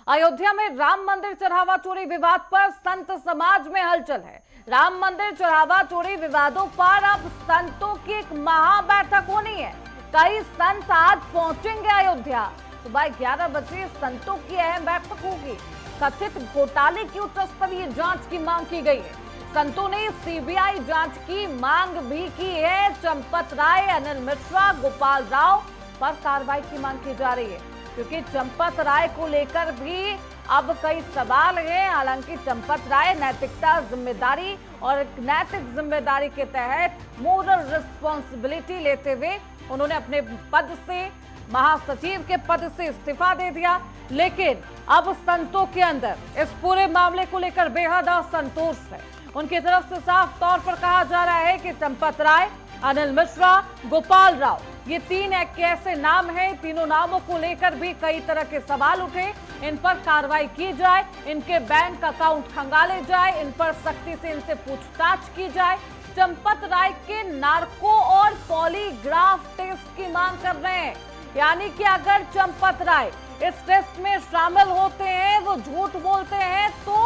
अयोध्या में राम मंदिर चढ़ावा चोरी विवाद पर संत समाज में हलचल है। राम मंदिर चढ़ावा चोरी विवादों पर अब संतों की एक महा बैठक होनी है। कई संत आज पहुंचेंगे अयोध्या। सुबह 11 बजे संतों की अहम बैठक होगी। कथित घोटाले की उच्च स्तरीय जांच की मांग की गई है। संतों ने सीबीआई जांच की मांग भी की है। चंपत राय, अनिल मिश्रा, गोपाल राव पर कार्रवाई की मांग की जा रही है, क्योंकि चंपत राय को लेकर भी अब कई सवाल हैं। हालांकि चंपत राय नैतिकता, जिम्मेदारी और नैतिक जिम्मेदारी के तहत मोरल रिस्पॉन्सिबिलिटी लेते हुए उन्होंने अपने पद से, महासचिव के पद से इस्तीफा दे दिया। लेकिन अब संतों के अंदर इस पूरे मामले को लेकर बेहद असंतोष है। उनकी तरफ से साफ तौर पर कहा जा रहा है कि चंपत राय, अनिल मिश्रा, गोपाल राव, ये तीन एक ऐसे नाम हैं। तीनों नामों को लेकर भी कई तरह के सवाल उठे। इन पर कार्रवाई की जाए, इनके बैंक अकाउंट खंगाले जाए, इन पर सख्ती से इनसे पूछताछ की जाए। चंपत राय के नार्को और पॉलीग्राफ टेस्ट की मांग कर रहे हैं, यानी कि अगर चंपत राय इस टेस्ट में शामिल होते हैं, वो झूठ बोलते हैं, तो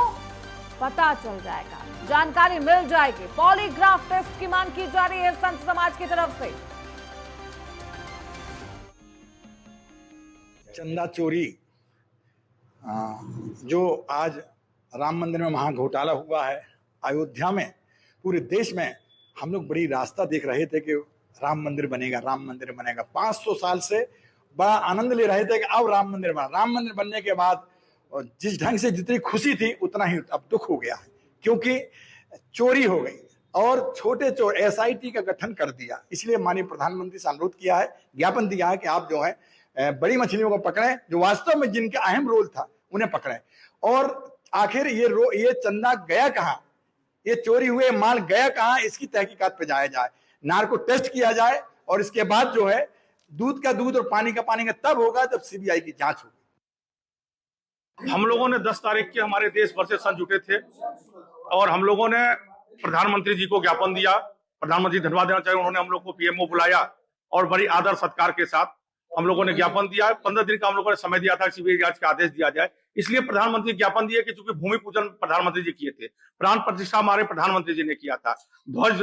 पता चल जाएगा, जानकारी मिल जाएगी। पॉलीग्राफ टेस्ट की मांग की जा रही है संत समाज की तरफ से। चंदा चोरी जो आज राम मंदिर में महा घोटाला हुआ है अयोध्या में, पूरे देश में हम लोग बड़ी रास्ता देख रहे थे कि राम मंदिर बनेगा, राम मंदिर बनेगा। 500 साल से बड़ा आनंद ले रहे थे कि अब राम मंदिर बना। राम मंदिर बनने के बाद जिस ढंग से जितनी खुशी थी उतना ही अब दुख हो गया है, क्योंकि चोरी हो गई और छोटे चोर एसआईटी का गठन कर दिया। इसलिए माननीय प्रधानमंत्री से अनुरोध किया है, ज्ञापन दिया है कि आप जो है बड़ी मछलियों को पकड़ें, जो वास्तव में जिनका अहम रोल था उन्हें पकड़ें। और आखिर ये चंदा गया कहां, ये चोरी हुए माल गया कहां, इसकी तहकीकात पे जाया जाए, नार्को टेस्ट किया जाए। और इसके बाद जो है दूध का दूध और पानी का पानी का तब होगा जब सीबीआई की जांच होगी। हम लोगों ने 10 तारीख के हमारे देश भर से संत जुटे थे और हम लोगों ने प्रधानमंत्री जी को ज्ञापन दिया। प्रधानमंत्री धन्यवाद देना चाहिए, उन्होंने हम लोग को पीएमओ बुलाया और बड़ी आदर सत्कार के साथ हम लोगों ने ज्ञापन दिया। 15 दिन का हम लोगों ने समय दिया था, सीबीआई जांच का आदेश दिया जाए। इसलिए प्रधानमंत्री ज्ञापन दिए कि चूंकि भूमि पूजन प्रधानमंत्री जी किए थे, प्राण प्रतिष्ठा हमारे प्रधानमंत्री जी ने किया था, ध्वज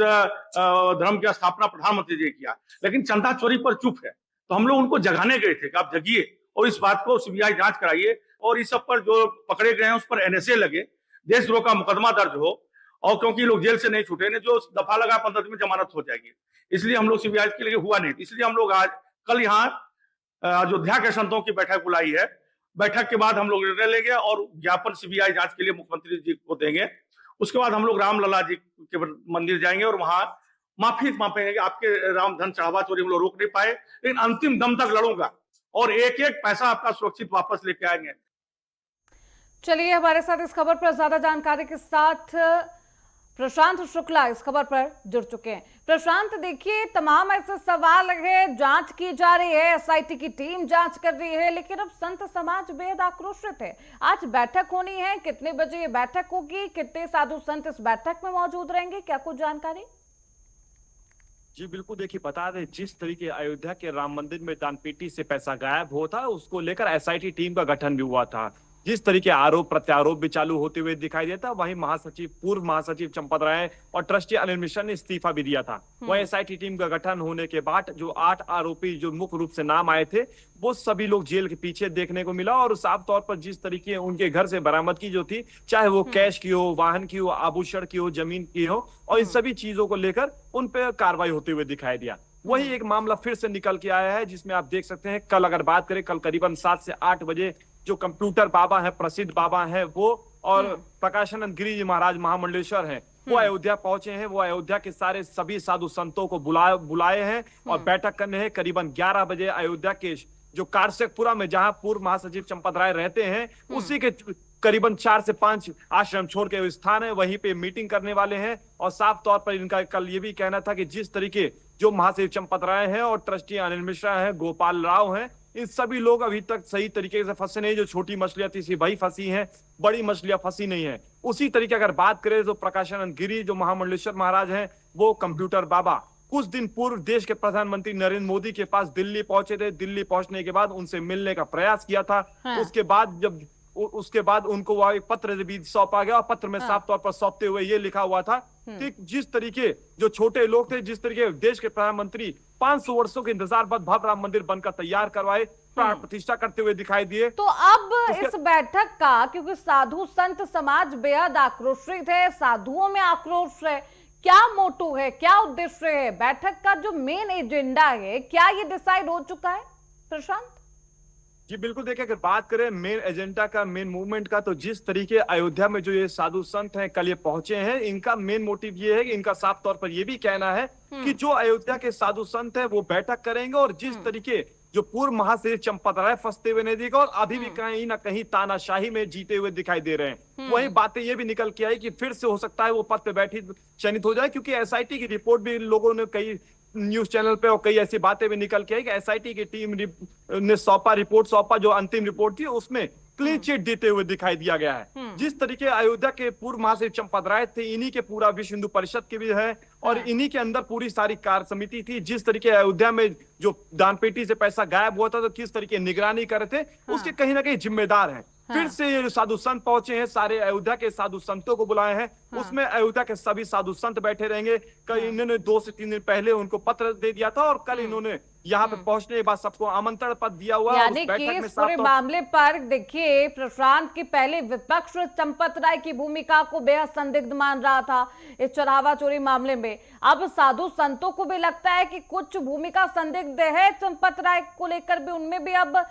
धर्म की स्थापना प्रधानमंत्री जी ने किया, लेकिन चंदा चोरी पर चुप है। तो हम लोग उनको जगाने गए थे कि आप जगिए और इस बात को सीबीआई जांच कराइए और इस सब पर जो पकड़े गए हैं उस पर एनएसए लगे, देशद्रोह का मुकदमा दर्ज हो। और क्योंकि लोग जेल से नहीं छूटे, ने जो दफा लगा 15 दिन में जमानत हो जाएगी, इसलिए हम लोग सीबीआई के लिए हुआ नहीं। इसलिए हम लोग आज कल यहाँ अयोध्या के संतों की बैठक बुलाई है। बैठक के बाद हम लोग निर्णय लेंगे और ज्ञापन सीबीआई जांच के लिए मुख्यमंत्री जी को देंगे। उसके बाद हम लोग रामलला जी के मंदिर जाएंगे और वहां माफी मांगेंगे कि आपके राम धन चढ़ावा चोरी हम लोग रोक नहीं पाए, लेकिन अंतिम दम तक लड़ूंगा और एक एक पैसा आपका सुरक्षित वापस लेके आएंगे। चलिए, हमारे साथ इस खबर पर ज्यादा जानकारी के साथ प्रशांत शुक्ला इस खबर पर जुड़ चुके हैं। प्रशांत, देखिए, तमाम ऐसे सवाल है, जांच की जा रही है, एसआईटी की टीम जांच कर रही है, लेकिन अब संत समाज बेहद आक्रोशित है। आज बैठक होनी है, कितने बजे ये बैठक होगी, कितने साधु संत इस बैठक में मौजूद रहेंगे, क्या कुछ जानकारी? जी बिल्कुल, देखिए, बता दें, जिस तरीके अयोध्या के राम मंदिर में दानपेटी से पैसा गायब हुआ था, उसको लेकर एसआईटी टीम का गठन भी हुआ था। जिस तरीके आरोप प्रत्यारोप भी चालू होते हुए दिखाई देता, वहीं पूर्व महासचिव चंपत राय और ट्रस्टी अनिल मिश्रा ने इस्तीफा भी दिया था। वहीं एसआईटी टीम का गठन होने के बाद जो 8 आरोपी जो मुख्य रूप से नाम आए थे, वो सभी लोग जेल के पीछे देखने को मिला। और साफ तौर पर जिस तरीके उनके घर से बरामदगी जो थी, चाहे वो कैश की हो, वाहन की हो, आभूषण की हो, जमीन की हो, और इन सभी चीजों को लेकर उन पर कार्रवाई होते हुए दिखाई दिया। वही एक मामला फिर से निकल के आया है, जिसमें आप देख सकते हैं, कल अगर बात करें, कल करीबन 7 से 8 बजे जो कंप्यूटर बाबा है, प्रसिद्ध बाबा है वो, और प्रकाशानंद गिरी जी महाराज महामंडलेश्वर हैं, वो अयोध्या पहुंचे हैं। वो अयोध्या के सारे सभी साधु संतों को बुलाए हैं और बैठक करने हैं। करीबन 11 बजे अयोध्या के जो कारसेकपुरा में, जहां पूर्व महासचिव चंपत राय रहते हैं, उसी के करीबन 4 से 5 आश्रम छोड़ के स्थान है, वहीं पे मीटिंग करने वाले हैं। और साफ तौर पर इनका कल ये भी कहना था कि जिस तरीके जो महासचिव चंपत राय हैं और ट्रस्टी अनिल मिश्रा हैं, गोपाल राव हैं, इन सभी लोग अभी तक सही तरीके से फंसे नहीं। जो छोटी मछलियां थी वही फंसी हैं, बड़ी मछलियां फंसी नहीं है। उसी तरीके अगर बात करें तो प्रकाशानंद गिरी जो महामंडलेश्वर महाराज हैं, वो कंप्यूटर बाबा कुछ दिन पूर्व देश के प्रधानमंत्री नरेंद्र मोदी के पास दिल्ली पहुंचे थे। दिल्ली पहुंचने के बाद उनसे मिलने का प्रयास किया था। उसके बाद जब उसके बाद उनको वह एक पत्र भी सौंपा गया और पत्र में साफ तौर पर सौंपते हुए ये लिखा हुआ था कि जिस तरीके जो छोटे लोग थे, जिस तरीके देश के प्रधानमंत्री 500 वर्षों के इंतजार बाद भव्य राम मंदिर बनकर तैयार करवाए, प्राण प्रतिष्ठा करते हुए दिखाई दिए। तो अब इस बैठक का, क्योंकि साधु संत समाज बेहद आक्रोशित है, साधुओं में आक्रोश है, क्या मोटो है, क्या उद्देश्य है बैठक का, जो मेन एजेंडा है, क्या ये डिसाइड हो चुका है प्रशांत? जी बिल्कुल, देखिए अगर बात करें मेन एजेंडा का, मेन मूवमेंट का, तो जिस तरीके अयोध्या में जो ये साधु संत हैं कल ये पहुंचे हैं, इनका मेन मोटिव ये है कि इनका साफ तौर पर ये भी कहना है कि जो अयोध्या के साधु संत हैं वो बैठक करेंगे और जिस तरीके जो पूर्व महासचिव चंपत राय फंसते हुए नहीं दिखे और अभी भी कहीं ना कहीं तानाशाही में जीते हुए दिखाई दे रहे हैं, वही बातें ये भी निकल के आई कि फिर से हो सकता है वो पद पे बैठी चयनित हो जाए, क्योंकि एसआईटी की रिपोर्ट भी लोगों ने कई न्यूज चैनल पे और कई ऐसी बातें भी निकल के आई कि एसआईटी की टीम ने रिपोर्ट सौंपा, जो अंतिम रिपोर्ट थी उसमें क्लीन चिट देते हुए दिखाई दिया गया है। जिस तरीके अयोध्या के पूर्व महासचिव चंपत राय थे, इन्हीं के पूरा विश्व हिंदू परिषद के भी है और इन्हीं के अंदर पूरी सारी कार्य समिति थी। जिस तरीके अयोध्या में जो दानपेटी से पैसा गायब हुआ था तो किस तरीके निगरानी कर रहे थे, उसके कहीं ना कहीं जिम्मेदार है। फिर से ये साधु संत पहुंचे हैं, सारे अयोध्या के साधु संतों को बुलाए हैं, उसमें अयोध्या के सभी साधु संत बैठे रहेंगे। कल इन्होंने 2 से 3 दिन पहले उनको पत्र दे दिया था और कल इन्होंने यहाँ पे पहुंचने के बाद सबको आमंत्रण पत्र दिया हुआ है। यानी कि इस पूरे मामले पर देखिए प्रशांत की पहले विपक्ष चंपत राय की भूमिका को बेहद संदिग्ध मान रहा था इस चढ़ावा चोरी मामले में। अब साधु संतों को भी लगता है कि कुछ भूमिका संदिग्ध है चंपत राय को लेकर भी, उनमें भी अब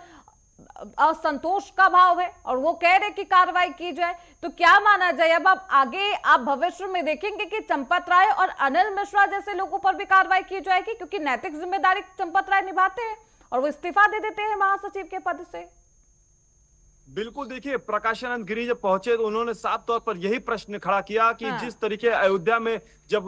असंतोष का भाव है और वो कह रहे कि कार्रवाई की जाए। तो क्या माना जाए अब आप आगे, आप भविष्य में देखेंगे कि चंपत राय और अनिल मिश्रा जैसे लोगों पर भी कार्रवाई की जाएगी, क्योंकि नैतिक जिम्मेदारी चंपत राय निभाते हैं और वो इस्तीफा दे देते हैं महासचिव के पद से? बिल्कुल, देखिए प्रकाशानंद गिरी जब पहुंचे तो उन्होंने साफ तौर पर यही प्रश्न खड़ा किया कि जिस तरीके अयोध्या में जब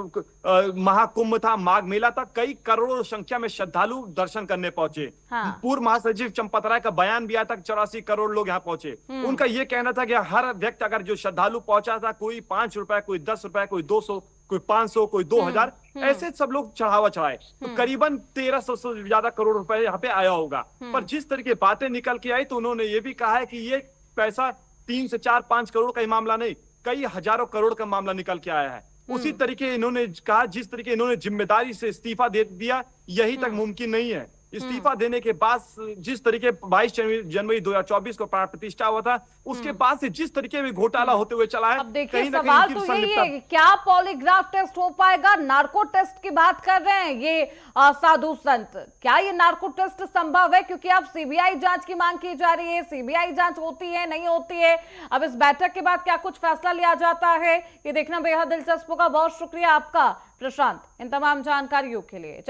महाकुंभ था, माघ मेला था, कई करोड़ों संख्या में श्रद्धालु दर्शन करने पहुंचे। पूर्व महासचिव चंपत राय का बयान भी आया था 84 करोड़ लोग यहाँ पहुंचे। उनका ये कहना था कि हर व्यक्ति अगर जो श्रद्धालु पहुंचा था, कोई 5 रुपए, कोई 10 रुपए, कोई 200, कोई 500, कोई 2000, ऐसे सब लोग चढ़ावा चढ़ाए, तो करीबन 1300 से ज्यादा करोड़ रुपए यहाँ पे आया होगा। पर जिस तरह की बातें निकल के आई तो उन्होंने ये भी कहा है कि ये पैसा 3 से 4-5 करोड़ का ही मामला नहीं, कई हजारों करोड़ का मामला निकल के आया है। उसी तरीके इन्होंने कहा, जिस तरीके इन्होंने जिम्मेदारी से इस्तीफा दे दिया, यही तक मुमकिन नहीं है। इस्तीफा देने के बाद जिस तरीके 22 जनवरी 2024 को प्राण प्रतिष्ठा हुआ था, उसके बाद से जिस तरीके में घोटाला होते हुए चला है, अब देखिए सवाल तो यही है कि क्या पॉलीग्राफ टेस्ट हो पाएगा? नार्को टेस्ट की बात कर रहे हैं ये साधु संत, क्या ये नार्को टेस्ट संभव है? क्योंकि अब सीबीआई जांच की मांग की जा रही है, सीबीआई जांच होती है नहीं होती है, अब इस बैठक के बाद क्या कुछ फैसला लिया जाता है, ये देखना बेहद दिलचस्प होगा। बहुत शुक्रिया आपका प्रशांत इन तमाम जानकारियों के लिए।